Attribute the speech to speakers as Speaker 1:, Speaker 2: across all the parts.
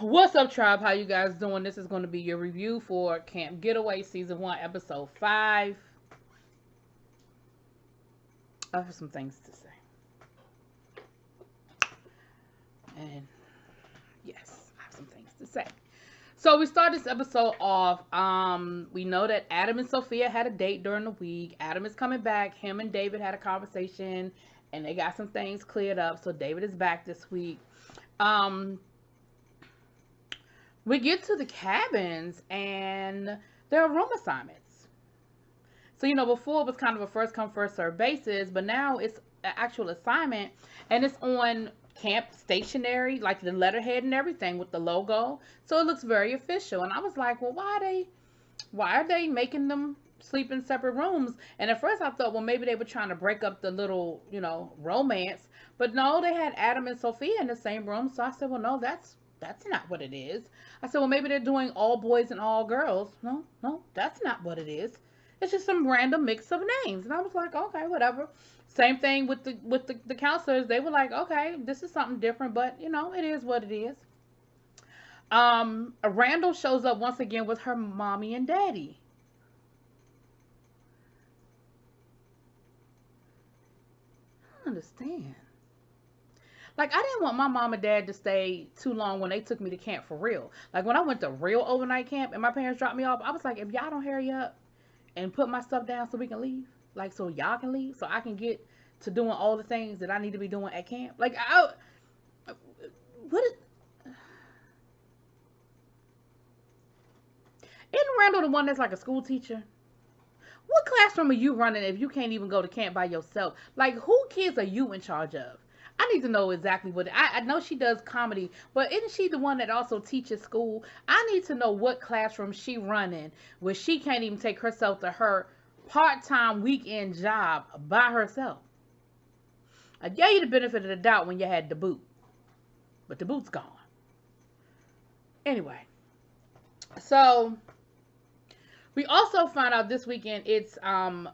Speaker 1: What's up, tribe? How you guys doing? This is going to be your review for Camp Getaway Season 1, Episode 5. I have some things to say. And yes, I have some things to say. So we start this episode off. We know that Adam and Sophia had a date during the week. Adam is coming back. Him and David had a conversation, and they got some things cleared up. So David is back this week. We get to the cabins, and there are room assignments. So, before it was kind of a first come, first serve basis, but now it's an actual assignment, and it's on camp stationery, like the letterhead and everything with the logo. So it looks very official. And I was like, well, why are they making them sleep in separate rooms? And at first I thought, well, maybe they were trying to break up the little, romance. But no, they had Adam and Sophia in the same room. So I said, well, no, that's not what it is. I said, well, maybe they're doing all boys and all girls. No, that's not what it is. It's just some random mix of names. And I was like, okay, whatever. Same thing with the counselors. They were like, okay, this is something different, but it is what it is. Randall shows up once again with her mommy and daddy. I don't understand. Like, I didn't want my mom and dad to stay too long when they took me to camp for real. Like, when I went to real overnight camp and my parents dropped me off, I was like, if y'all don't hurry up and put my stuff down so we can leave, like, so y'all can leave, so I can get to doing all the things that I need to be doing at camp. Like, what is, isn't Randall the one that's like a school teacher? What classroom are you running if you can't even go to camp by yourself? Like, who kids are you in charge of? I need to know exactly what. I know she does comedy, but isn't she the one that also teaches school? I need to know what classroom she running where she can't even take herself to her part-time weekend job by herself. I gave you the benefit of the doubt when you had the boot, but the boot's gone. Anyway, so we also found out this weekend it's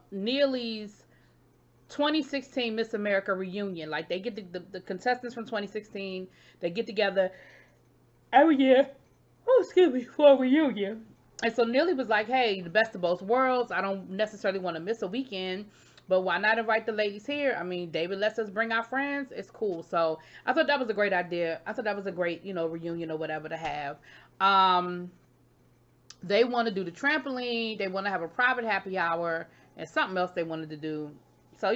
Speaker 1: Neely's 2016 Miss America reunion. Like, they get the contestants from 2016, they get together every year, for a reunion. And so Neely was like, hey, the best of both worlds. I don't necessarily want to miss a weekend, but why not invite the ladies here? I mean, David lets us bring our friends. It's cool. So I thought that was a great idea. I thought that was a great, reunion or whatever to have. They want to do the trampoline. They want to have a private happy hour and something else they wanted to do. So,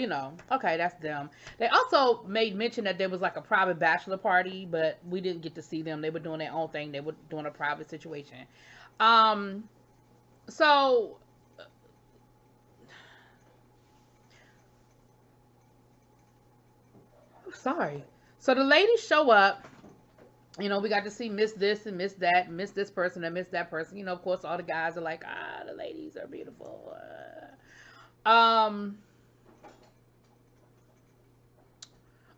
Speaker 1: okay, that's them. They also made mention that there was like a private bachelor party, but we didn't get to see them. They were doing their own thing. They were doing a private situation. So sorry. So the ladies show up. We got to see Miss this and Miss that, Miss this person and Miss that person. Of course, all the guys are like, the ladies are beautiful.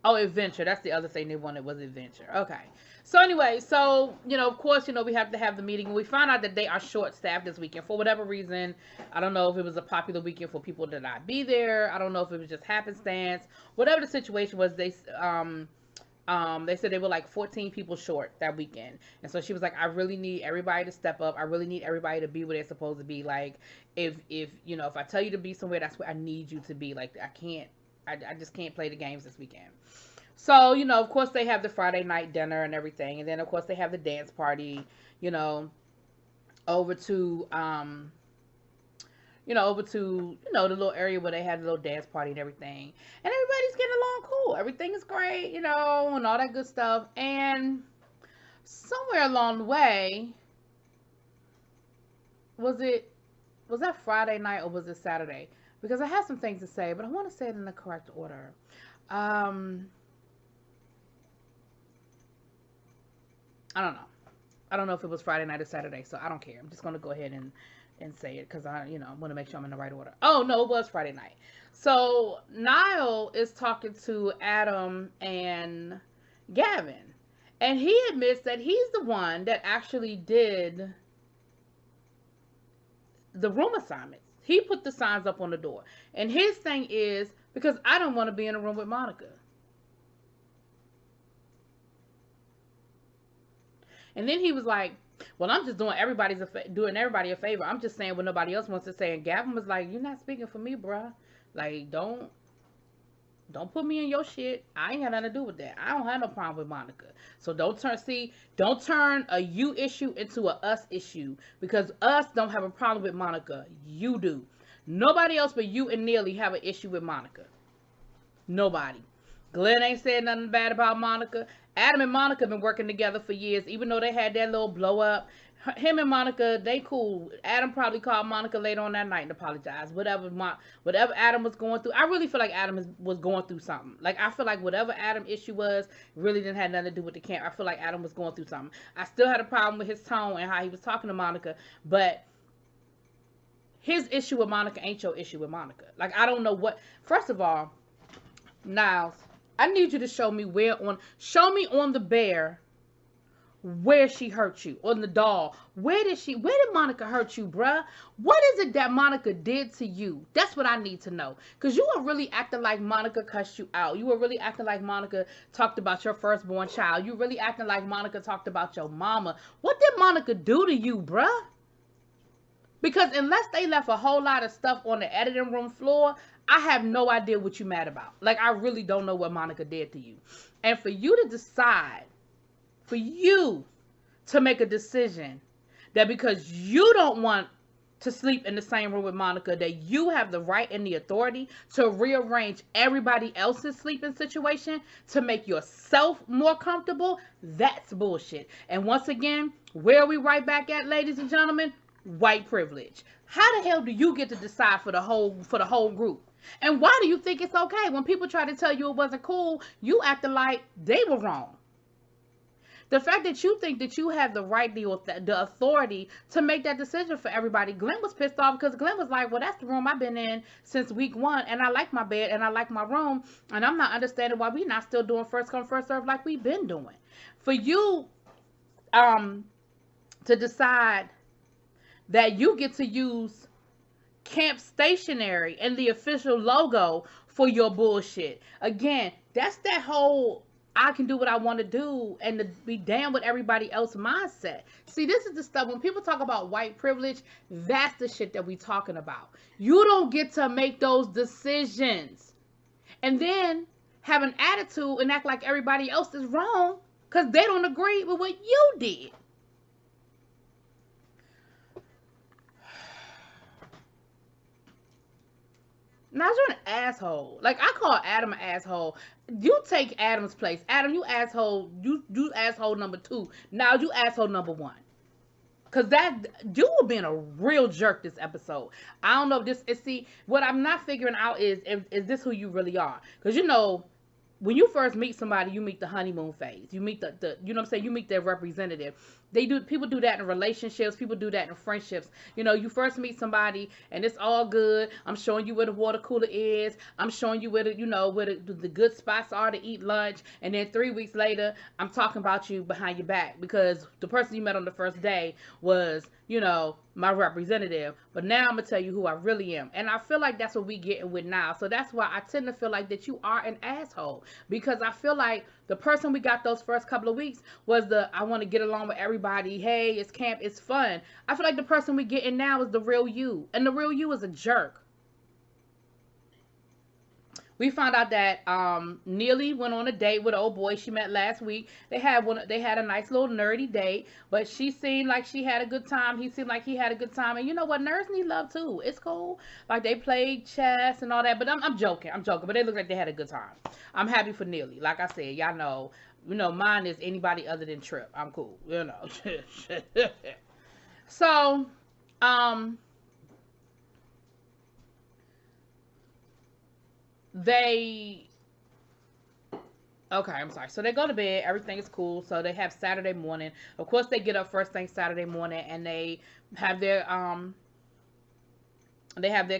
Speaker 1: Oh, adventure. That's the other thing they wanted was adventure. Okay. So anyway, of course, we have to have the meeting. We found out that they are short-staffed this weekend for whatever reason. I don't know if it was a popular weekend for people to not be there. I don't know if it was just happenstance. Whatever the situation was, they said they were like 14 people short that weekend. And so she was like, I really need everybody to step up. I really need everybody to be where they're supposed to be. Like, if I tell you to be somewhere, that's where I need you to be. Like, I just can't play the games this weekend. So, of course they have the Friday night dinner and everything. And then of course they have the dance party, over to, the little area where they had a little dance party and everything. And everybody's getting along cool. Everything is great, and all that good stuff. And somewhere along the way, was that Friday night or was it Saturday? Because I have some things to say, but I want to say it in the correct order. I don't know. I don't know if it was Friday night or Saturday, so I don't care. I'm just going to go ahead and say it because I want to make sure I'm in the right order. Oh, no, it was Friday night. So Niles is talking to Adam and Gavin, and he admits that he's the one that actually did the room assignments. He put the signs up on the door. And his thing is, because I don't want to be in a room with Monica. And then he was like, well, I'm just doing doing everybody a favor. I'm just saying what nobody else wants to say. And Gavin was like, you're not speaking for me, bruh. Like, don't put me in your shit. I ain't got nothing to do with that. I don't have no problem with Monica. So don't turn a you issue into a us issue, because us don't have a problem with Monica. You do. Nobody else but you and Neely have an issue with Monica. Nobody. Glenn ain't said nothing bad about Monica. Adam and Monica been working together for years, even though they had that little blow up. Him and Monica, they cool. Adam probably called Monica later on that night and apologized. Whatever Adam was going through, I really feel like Adam was going through something. Like, I feel like whatever Adam issue was really didn't have nothing to do with the camp. I feel like Adam was going through something. I still had a problem with his tone and how he was talking to Monica, but his issue with Monica ain't your issue with Monica. Like, I don't know what. First of all, Niles, I need you to show me on the bear where she hurt you, on the doll. Where did Monica hurt you, bruh? What is it that Monica did to you? That's what I need to know. Because you were really acting like Monica cussed you out. You were really acting like Monica talked about your firstborn child. You really acting like Monica talked about your mama. What did Monica do to you, bruh? Because unless they left a whole lot of stuff on the editing room floor, I have no idea what you mad about. Like, I really don't know what Monica did to you. And for you to decide, for you to make a decision that because you don't want to sleep in the same room with Monica, that you have the right and the authority to rearrange everybody else's sleeping situation to make yourself more comfortable, that's bullshit. And once again, where are we right back at, ladies and gentlemen? White privilege. How the hell do you get to decide for the whole group? And why do you think it's okay when people try to tell you it wasn't cool? You acting like they were wrong. The fact that you think that you have the right, the authority to make that decision for everybody. Glenn was pissed off because Glenn was like, well, that's the room I've been in since week 1, and I like my bed and I like my room, and I'm not understanding why we not still doing first come first serve like we've been doing. For you to decide that you get to use camp stationery and the official logo for your bullshit. Again, that's that whole I can do what I want to do and to be damn with everybody else mindset. See, this is the stuff when people talk about white privilege, that's the shit that we talking about. You don't get to make those decisions and then have an attitude and act like everybody else is wrong because they don't agree with what you did. Now you're an asshole. Like, I call Adam an asshole. You take Adam's place. Adam, you asshole. You asshole number 2. Now you asshole number 1. Cause you were being a real jerk this episode. I don't know if this is, see, what I'm not figuring out is this who you really are? Cause you know, when you first meet somebody, you meet the honeymoon phase. You meet the you know what I'm saying? You meet their representative. People do that in relationships. People do that in friendships. You know, you first meet somebody and it's all good. I'm showing you where the water cooler is. I'm showing you where the good spots are to eat lunch. And then 3 weeks later, I'm talking about you behind your back because the person you met on the first day was, my representative. But now I'm gonna tell you who I really am. And I feel like that's what we getting with now. So that's why I tend to feel like that you are an asshole. Because I feel like the person we got those first couple of weeks was I want to get along with everybody. Hey, it's camp, it's fun. I feel like the person we getting now is the real you. And the real you is a jerk. We found out that Neely went on a date with an old boy she met last week. They had a nice little nerdy date, but she seemed like she had a good time. He seemed like he had a good time. And you know what? Nerds need love too. It's cool. Like, they played chess and all that. But I'm joking. But they look like they had a good time. I'm happy for Neely. Like I said, y'all know, mine is anybody other than Trip. I'm cool. So, I'm sorry. So they go to bed. Everything is cool. So they have Saturday morning. Of course, they get up first thing Saturday morning and they have their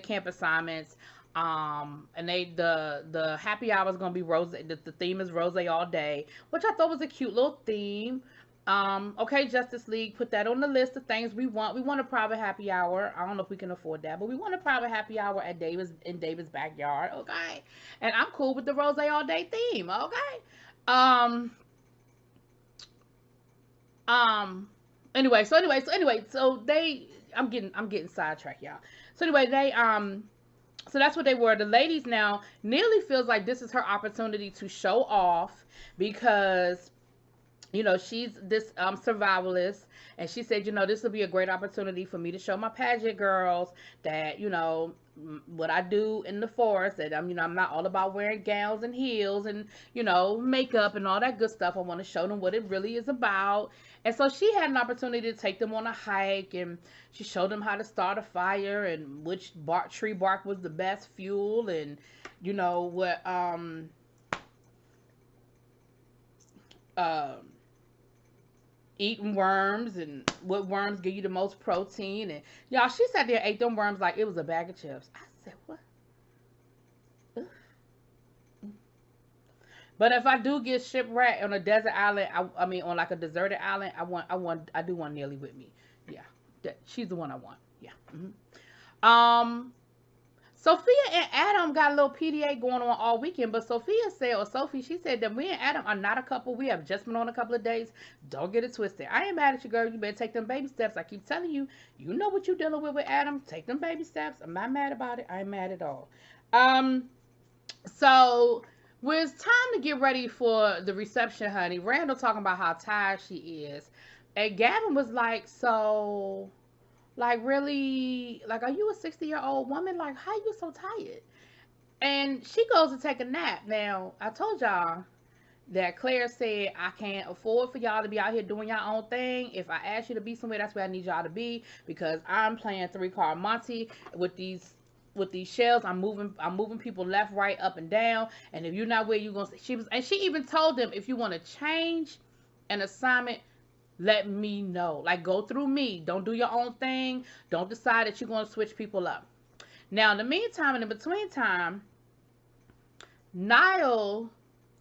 Speaker 1: camp assignments. And the happy hour is gonna be rose. The theme is rose all day, which I thought was a cute little theme. Okay, Justice League, put that on the list of things we want. We want a private happy hour. I don't know if we can afford that, but we want a private happy hour at David's backyard, okay? And I'm cool with the rose all day theme, okay? Um. So they. I'm getting sidetracked, y'all. So anyway, they so that's what they were. The ladies now, Neely feels like this is her opportunity to show off because she's this survivalist, and she said, this will be a great opportunity for me to show my pageant girls that what I do in the forest, that I'm not all about wearing gowns and heels and makeup and all that good stuff. I want to show them what it really is about. And so she had an opportunity to take them on a hike, and she showed them how to start a fire and which tree bark was the best fuel, and what um eating worms and what worms give you the most protein. And y'all, she sat there and ate them worms like it was a bag of chips. I said, what? Ugh. But if I do get shipwrecked on a desert island, I mean on like a deserted island, I do want Neely with me. Yeah, she's the one I want. Yeah. Um, Sophia and Adam got a little PDA going on all weekend, but Sophie, she said that we and Adam are not a couple. We have just been on a couple of days. Don't get it twisted. I ain't mad at you, girl. You better take them baby steps. I keep telling you, you know what you're dealing with Adam. Take them baby steps. I'm not mad about it. I ain't mad at all. Um, so when it's time to get ready for the reception, honey, Randall talking about how tired she is. And Gavin was like, so, like, really, like, are you a 60-year-old woman? Like, how you so tired? And she goes to take a nap. Now, I told y'all that Claire said, I can't afford for y'all to be out here doing your own thing. If I ask you to be somewhere, that's where I need y'all to be, because I'm playing 3-card Monty with these shells. I'm moving people left, right, up, and down. And if you're not where you're gonna, she even told them, if you want to change an assignment, let me know. Like, go through me. Don't do your own thing. Don't decide that you're gonna switch people up. Now, in the meantime, and in between time, Niall,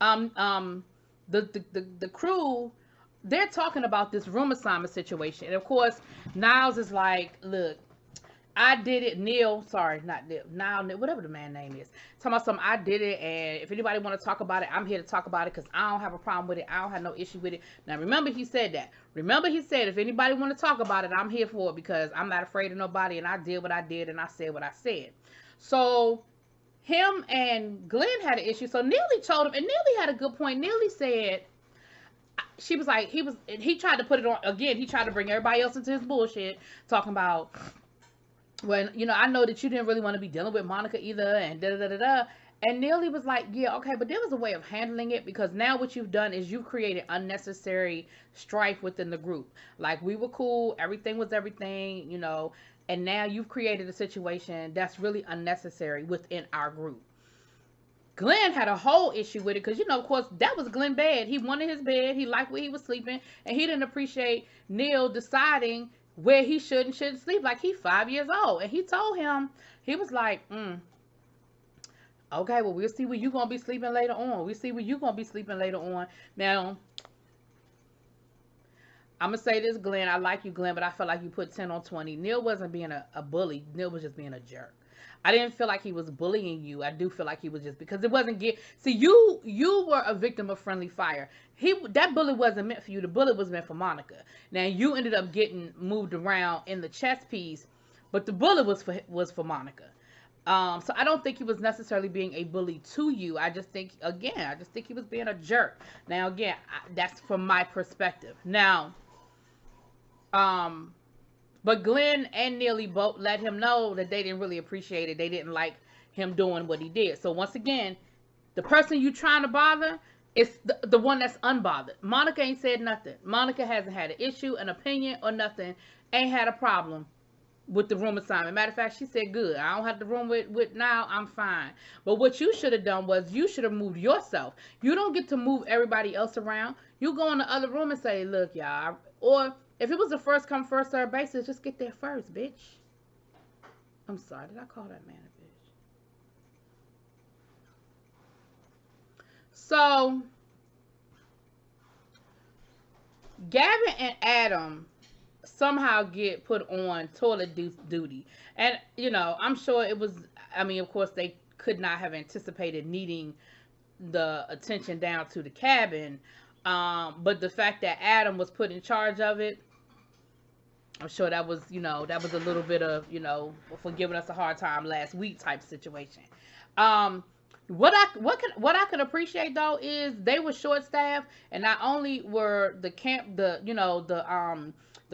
Speaker 1: the crew, they're talking about this room assignment situation. And of course, Niles is like, look, I did it. Neil, sorry, not Neil, Niall, whatever the man name is. Talking about something, I did it, and if anybody want to talk about it, I'm here to talk about it, because I don't have a problem with it. I don't have no issue with it. Now, remember, he said that. Remember, he said, if anybody want to talk about it, I'm here for it, because I'm not afraid of nobody, and I did what I did, and I said what I said. So, him and Glenn had an issue. So Neely told him, and Neely had a good point. Neely said, she was like, he tried to put it on again. He tried to bring everybody else into his bullshit, talking about, when, I know that you didn't really want to be dealing with Monica either, and da da da da. And Neely was like, yeah, okay, but there was a way of handling it, because now what you've done is you've created unnecessary strife within the group. Like, we were cool, everything was everything, and now you've created a situation that's really unnecessary within our group. Glenn had a whole issue with it, because, of course, that was Glenn's bed. He wanted his bed. He liked where he was sleeping, and he didn't appreciate Neil deciding where he should and shouldn't sleep. Like, he's 5 years old, and he told him, he was like, okay, well, we'll see where you're going to be sleeping later on. We'll see where you're going to be sleeping later on. Now, I'm going to say this, Glenn. I like you, Glenn, but I felt like you put 10 on 20. Neil wasn't being a bully. Neil was just being a jerk. I didn't feel like he was bullying you. I do feel like he was just, because it wasn't see, you were a victim of friendly fire. That bullet wasn't meant for you. The bullet was meant for Monica. Now, you ended up getting moved around in the chess piece, but the bullet was for Monica. So I don't think he was necessarily being a bully to you. I just think he was being a jerk. Now, again, that's from my perspective. Now, but Glenn and Neely both let him know that they didn't really appreciate it. They didn't like him doing what he did. So once again, the person you trying to bother is the one that's unbothered. Monica ain't said nothing. Monica hasn't had an issue, an opinion, or nothing. Ain't had a problem with the room assignment. Matter of fact, she said, good. I don't have the room with now. I'm fine. But what you should have done was you should have moved yourself. You don't get to move everybody else around. You go in the other room and say, look, y'all, or if it was a first come, first serve basis, just get there first, bitch. I'm sorry. Did I call that man a bitch? So, Gavin and Adam somehow get put on toilet duty. And, I'm sure it was, of course, they could not have anticipated needing the attention down to the cabin. But the fact that Adam was put in charge of it, I'm sure that was, that was a little bit of, for giving us a hard time last week type situation. Um, what I can appreciate though is they were short staffed, and not only were the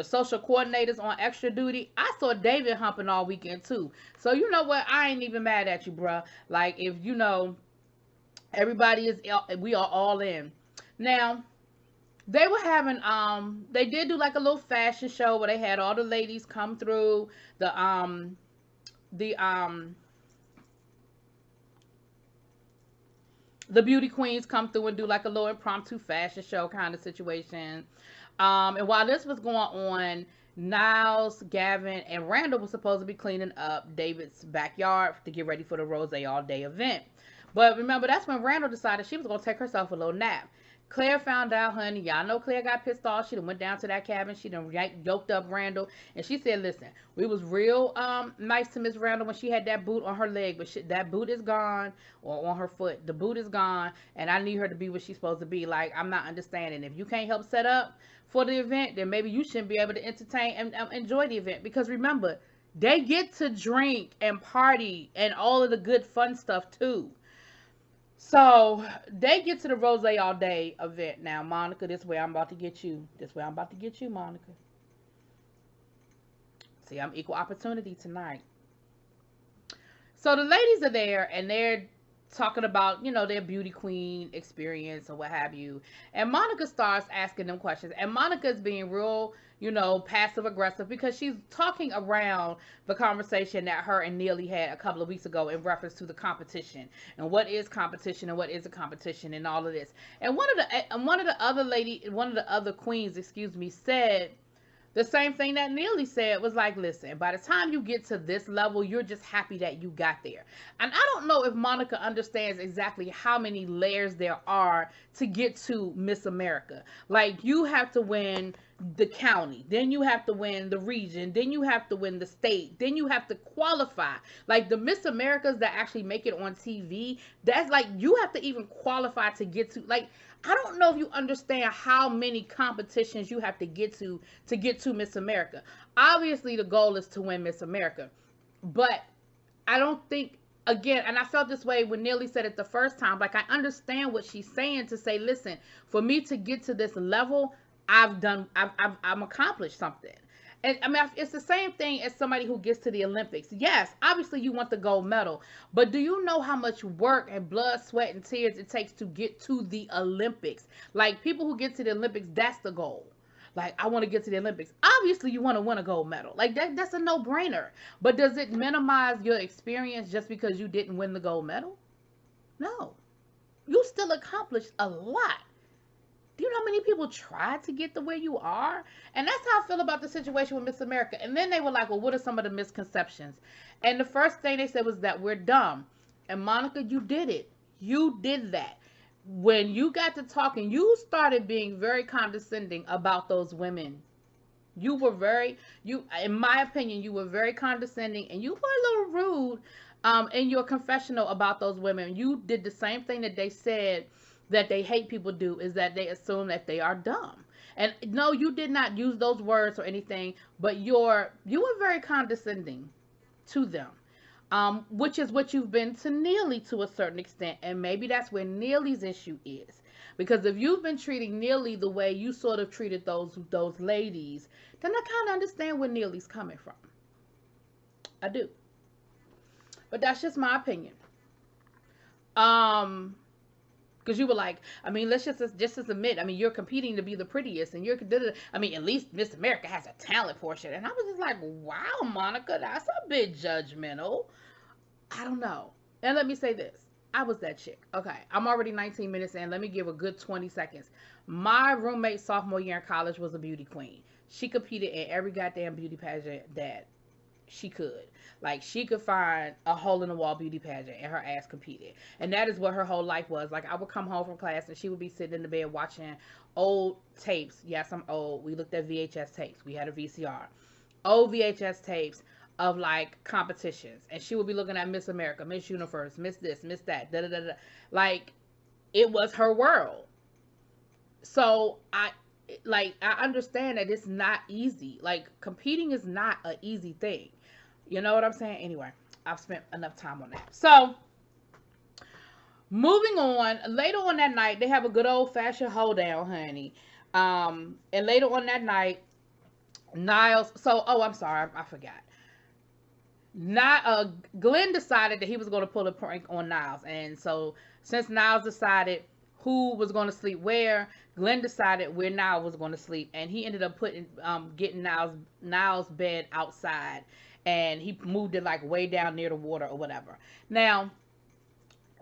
Speaker 1: social coordinators on extra duty, I saw David humping all weekend too. So you know what, I ain't even mad at you, bruh. Like, if everybody is, we are all in now. They were having they did do like a little fashion show where they had all the ladies come through, the the um the beauty queens come through and do like a little impromptu fashion show kind of situation. And while this was going on, Niles, Gavin, and Randall was supposed to be cleaning up David's backyard to get ready for the Rose All Day event. But remember, that's when Randall decided she was going to take herself a little nap. Claire found out, honey. Y'all know Claire got pissed off. She done went down to that cabin. She done yoked up Randall. And she said, listen, we was real nice to Miss Randall when she had that boot on her leg. But that boot is gone, or on her foot. The boot is gone. And I need her to be what she's supposed to be. Like, I'm not understanding. If you can't help set up for the event, then maybe you shouldn't be able to entertain and enjoy the event. Because remember, they get to drink and party and all of the good fun stuff too. So they get to the Rose All Day event. Now, Monica, this way I'm about to get you. This way I'm about to get you, Monica. See, I'm equal opportunity tonight. So the ladies are there and they're talking about, their beauty queen experience or what have you. And Monica starts asking them questions. And Monica's being real, passive aggressive, because she's talking around the conversation that her and Neely had a couple of weeks ago in reference to the competition and what is competition and what is a competition and all of this. And one of the other queens, excuse me, said the same thing that Neely said, was like, listen, by the time you get to this level, you're just happy that you got there. And I don't know if Monica understands exactly how many layers there are to get to Miss America. Like, you have to win the county, then you have to win the region, then you have to win the state, then you have to qualify. Like, the Miss Americas that actually make it on TV, that's like, you have to even qualify to get to, like, I don't know if you understand how many competitions you have to get to Miss America. Obviously, the goal is to win Miss America. But I don't think, again, and I felt this way when Neely said it the first time, like, I understand what she's saying to say, listen, for me to get to this level, I've accomplished something. And I mean, it's the same thing as somebody who gets to the Olympics. Yes, obviously you want the gold medal, but do you know how much work and blood, sweat, and tears it takes to get to the Olympics? Like, people who get to the Olympics, that's the goal. Like, I want to get to the Olympics. Obviously, you want to win a gold medal. Like, that's a no-brainer. But does it minimize your experience just because you didn't win the gold medal? No. You still accomplished a lot. Do you know how many people tried to get to where you are? And that's how I feel about the situation with Miss America. And then they were like, well, what are some of the misconceptions? And the first thing they said was that we're dumb. And Monica, you did it. You did that. When you got to talking, you started being very condescending about those women. In my opinion, you were very condescending, and you were a little rude in your confessional about those women. You did the same thing that they said that they hate people do, is that they assume that they are dumb. And no, you did not use those words or anything, but you were very condescending to them, which is what you've been to Neely to a certain extent. And maybe that's where Neely's issue is, because if you've been treating Neely the way you sort of treated those ladies, then I kind of understand where Neely's coming from. I do, but that's just my opinion. Because you were like, I mean, let's just admit, I mean, you're competing to be the prettiest, and I mean, at least Miss America has a talent portion. And I was just like, wow, Monica, that's a bit judgmental. I don't know. And let me say this. I was that chick. Okay, I'm already 19 minutes in. Let me give a good 20 seconds. My roommate sophomore year in college was a beauty queen. She competed in every goddamn beauty pageant that she could. Like, she could find a hole-in-the-wall beauty pageant and her ass competed. And that is what her whole life was. Like, I would come home from class and she would be sitting in the bed watching old tapes. Yes, I'm old. We looked at VHS tapes. We had a VCR. Old VHS tapes of, like, competitions. And she would be looking at Miss America, Miss Universe, Miss this, Miss that, da-da-da-da. Like, it was her world. So I understand that it's not easy. Like, competing is not an easy thing. You know what I'm saying? Anyway, I've spent enough time on that. So, moving on, later on that night, they have a good old fashioned hold down, honey. And later on that night, Niles. So, oh, I'm sorry, I forgot. Not Glenn decided that he was going to pull a prank on Niles, and so since Niles decided who was going to sleep where, Glenn decided where Niles was going to sleep, and he ended up putting getting Niles bed outside, and he moved it like way down near the water or whatever. Now,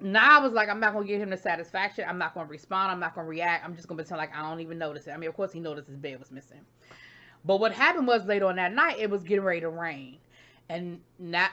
Speaker 1: Niles was like, I'm not going to give him the satisfaction. I'm not going to respond. I'm not going to react. I'm just going to pretend like I don't even notice it. I mean, of course he noticed his bed was missing. But what happened was later on that night, it was getting ready to rain. And not,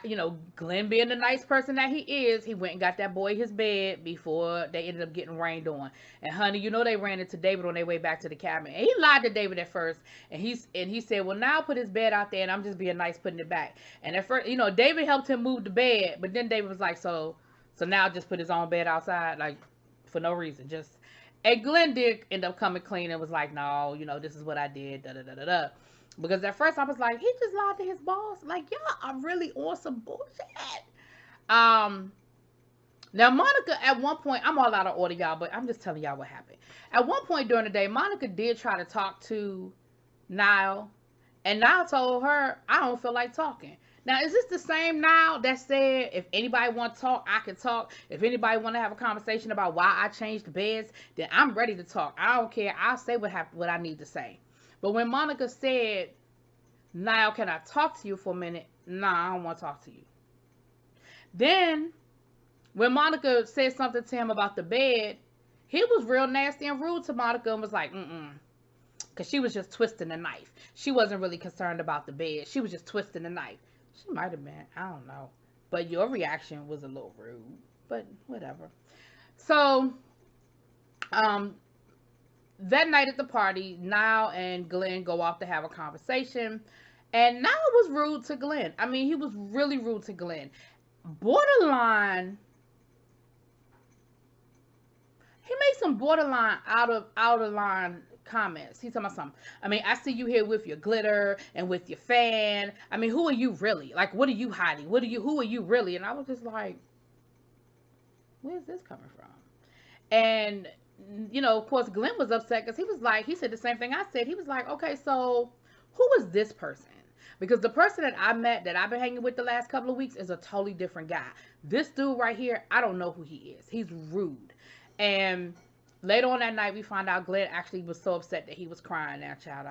Speaker 1: Glenn being the nice person that he is, he went and got that boy his bed before they ended up getting rained on. And honey, they ran into David on their way back to the cabin. And he lied to David at first, and he said, "Well, now put his bed out there, and I'm just being nice putting it back." And at first, David helped him move the bed, but then David was like, "So now just put his own bed outside, like for no reason, just." And Glenn did end up coming clean and was like, "No, this is what I did, da da da da da." Because at first I was like, he just lied to his boss. Like, y'all are really on some bullshit. Now Monica, at one point, I'm all out of order, y'all, but I'm just telling y'all what happened. At one point during the day, Monica did try to talk to Niall, and Niall told her, "I don't feel like talking." Now, is this the same Niall that said, if anybody want to talk, I can talk? If anybody want to have a conversation about why I changed the beds, then I'm ready to talk. I don't care. I'll say what I need to say. But when Monica said, "Niall, can I talk to you for a minute?" Nah, I don't want to talk to you. Then, when Monica said something to him about the bed, he was real nasty and rude to Monica and was like, because she was just twisting the knife. She wasn't really concerned about the bed. She was just twisting the knife. She might have been. I don't know. But your reaction was a little rude. But whatever. So, that night at the party, Niall and Glenn go off to have a conversation. And Niall was rude to Glenn. I mean, he was really rude to Glenn. Borderline. He made some borderline out of line comments. He's talking about something. I mean, I see you here with your glitter and with your fan. I mean, who are you really? Like, what are you hiding? Who are you really? And I was just like, where's this coming from? And of course, Glenn was upset because he said the same thing I said. He was like, okay, so who is this person? Because the person that I met, that I've been hanging with the last couple of weeks, is a totally different guy. This dude right here, I don't know who he is. He's rude. And later on that night, we found out Glenn actually was so upset that he was crying. Now, child,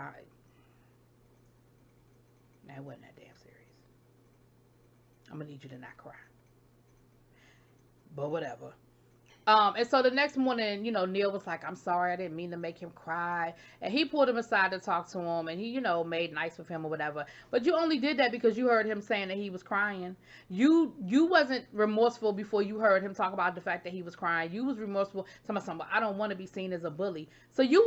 Speaker 1: it wasn't that damn serious. I'm going to need you to not cry. But whatever. And so the next morning, Neil was like, "I'm sorry, I didn't mean to make him cry." And he pulled him aside to talk to him, and he, made nice with him or whatever. But you only did that because you heard him saying that he was crying. You wasn't remorseful before you heard him talk about the fact that he was crying. You was remorseful. Somebody, "I don't want to be seen as a bully." So you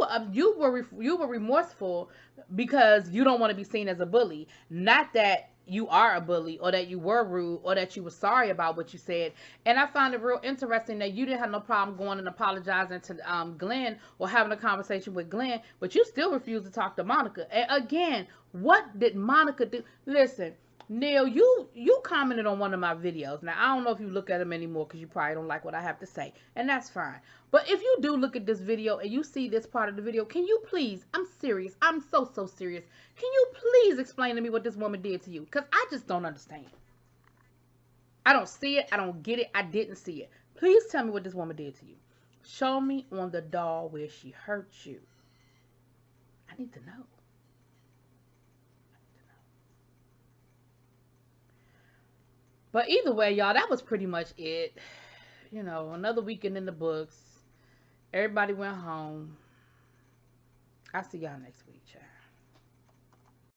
Speaker 1: were remorseful because you don't want to be seen as a bully, not that you are a bully or that you were rude or that you were sorry about what you said. And I found it real interesting that you didn't have no problem going and apologizing to Glenn or having a conversation with Glenn, but you still refused to talk to Monica. And again, what did Monica do? Listen, Neil, you commented on one of my videos. Now, I don't know if you look at them anymore because you probably don't like what I have to say, and that's fine. But if you do look at this video and you see this part of the video, can you please, I'm serious, I'm so serious, can you please explain to me what this woman did to you? Because I just don't understand. I don't see it, I don't get it, I didn't see it. Please tell me what this woman did to you. Show me on the doll where she hurt you. I need to know. But either way, y'all, that was pretty much it. Another weekend in the books. Everybody went home. I'll see y'all next week, child.